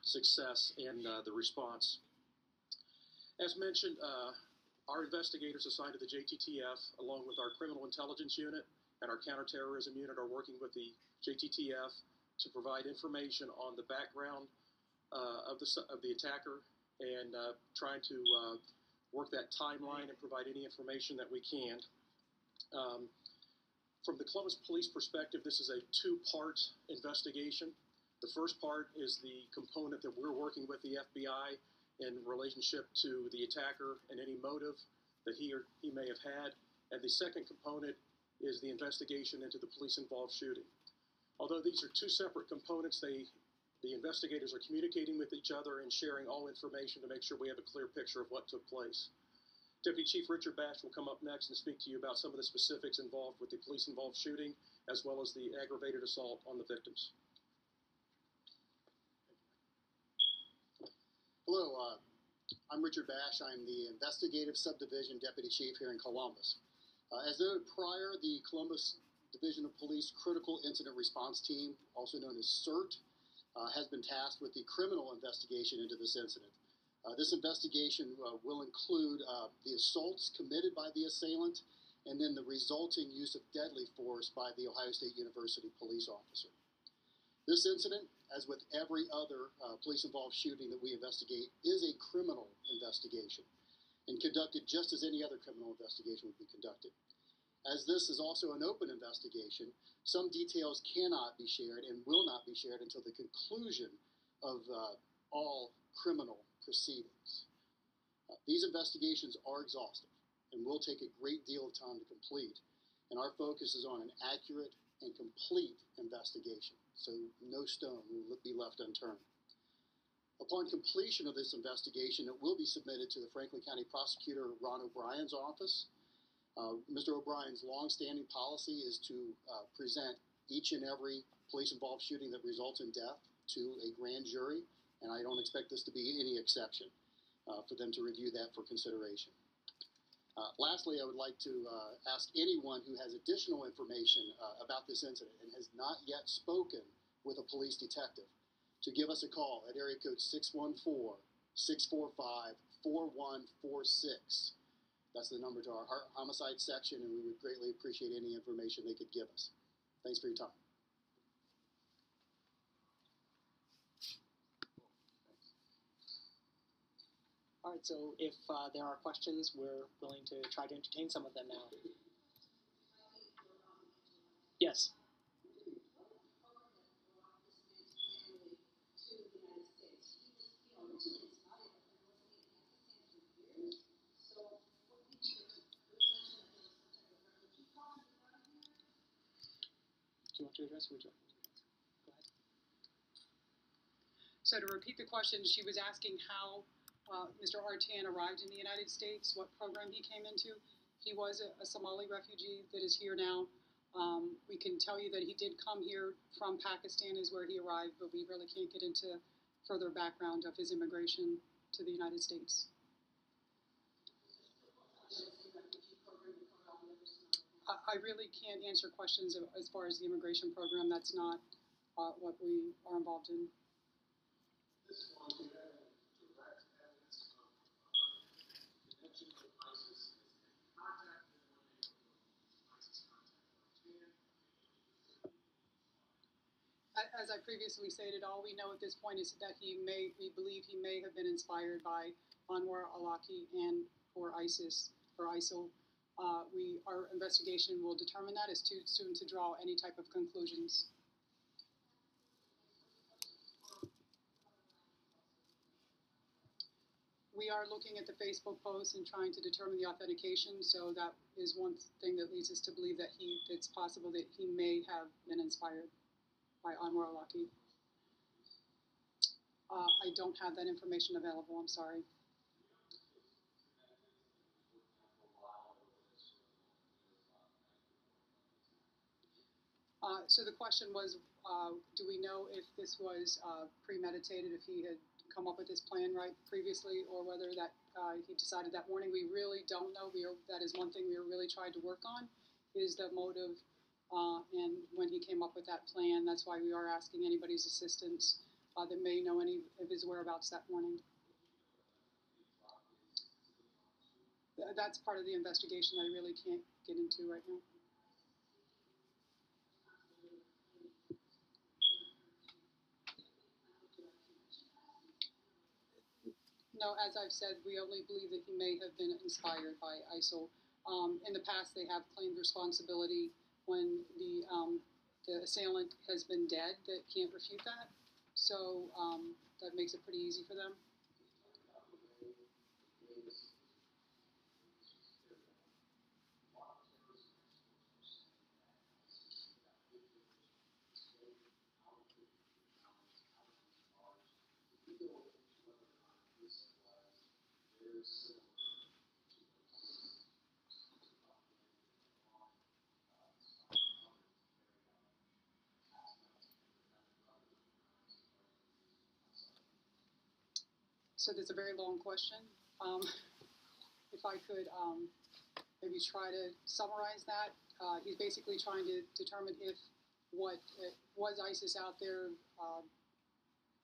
success in the response. As mentioned, our investigators assigned to the JTTF, along with our criminal intelligence unit and our counterterrorism unit, are working with the JTTF to provide information on the background of the attacker and trying to work that timeline and provide any information that we can. From the Columbus Police perspective, this is a two-part investigation. The first part is the component that we're working with the FBI in relationship to the attacker and any motive that he may have had. And the second component is the investigation into the police-involved shooting. Although these are two separate components, the investigators are communicating with each other and sharing all information to make sure we have a clear picture of what took place. Deputy Chief Richard Bash will come up next and speak to you about some of the specifics involved with the police-involved shooting, as well as the aggravated assault on the victims. Hello, I'm Richard Bash. I'm the Investigative Subdivision Deputy Chief here in Columbus. As noted prior, the Columbus Division of Police Critical Incident Response Team, also known as CIRT, has been tasked with the criminal investigation into this incident. This investigation will include the assaults committed by the assailant and then the resulting use of deadly force by the Ohio State University police officer. This incident, as with every other police-involved shooting that we investigate, is a criminal investigation and conducted just as any other criminal investigation would be conducted. As this is also an open investigation, some details cannot be shared and will not be shared until the conclusion of all criminal proceedings. These investigations are exhaustive and will take a great deal of time to complete, and our focus is on an accurate and complete investigation, so no stone will be left unturned. Upon completion of this investigation, it will be submitted to the Franklin County Prosecutor Ron O'Brien's office. Mr. O'Brien's longstanding policy is to present each and every police-involved shooting that results in death to a grand jury, and I don't expect this to be any exception for them to review that for consideration. Lastly, I would like to ask anyone who has additional information about this incident and has not yet spoken with a police detective to give us a call at area code 614-645-4146. That's the number to our homicide section, and we would greatly appreciate any information they could give us. Thanks for your time. All right, so if there are questions, we're willing to try to entertain some of them now. Yes. Do you want to address? Go ahead. So to repeat the question, she was asking how Mr. Artan arrived in the United States, what program he came into. He was a Somali refugee that is here now. We can tell you that he did come here from Pakistan is where he arrived, but we really can't get into further background of his immigration to the United States. I really can't answer questions as far as the immigration program. That's not what we are involved in. As I previously stated, all we know at this point is that we believe he may have been inspired by Anwar al-Awlaki and or ISIS or ISIL. Our investigation will determine that. It's too soon to draw any type of conclusions. We are looking at the Facebook posts and trying to determine the authentication, so that is one thing that leads us to believe that it's possible that he may have been inspired by Anwar al-Awlaki. I don't have that information available, I'm sorry. So the question was, do we know if this was premeditated, if he had come up with this plan right previously, or whether that he decided that morning? We really don't know. That is one thing we are really trying to work on, is the motive and when he came up with that plan. That's why we are asking anybody's assistance that may know any of his whereabouts that morning. That's part of the investigation I really can't get into right now. No, as I've said, we only believe that he may have been inspired by ISIL. In the past, they have claimed responsibility when the assailant has been dead that can't refute that. So that makes it pretty easy for them. So that's a very long question. If I could maybe try to summarize that, he's basically trying to determine if what was ISIS out there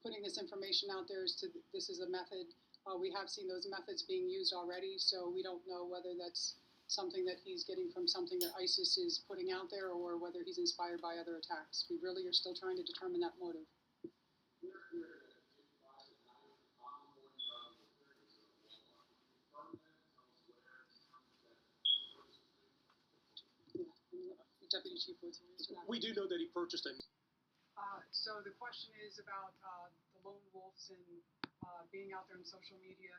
putting this information out there this is a method. We have seen those methods being used already, so we don't know whether that's something that he's getting from something that ISIS is putting out there or whether he's inspired by other attacks. We really are still trying to determine that motive. Deputy Chief, what's your answer to that? We do know that he purchased a So the question is about the lone wolves and being out there in social media.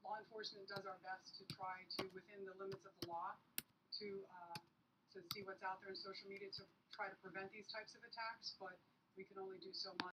Law enforcement does our best to try to, within the limits of the law, to see what's out there in social media to try to prevent these types of attacks, but we can only do so much.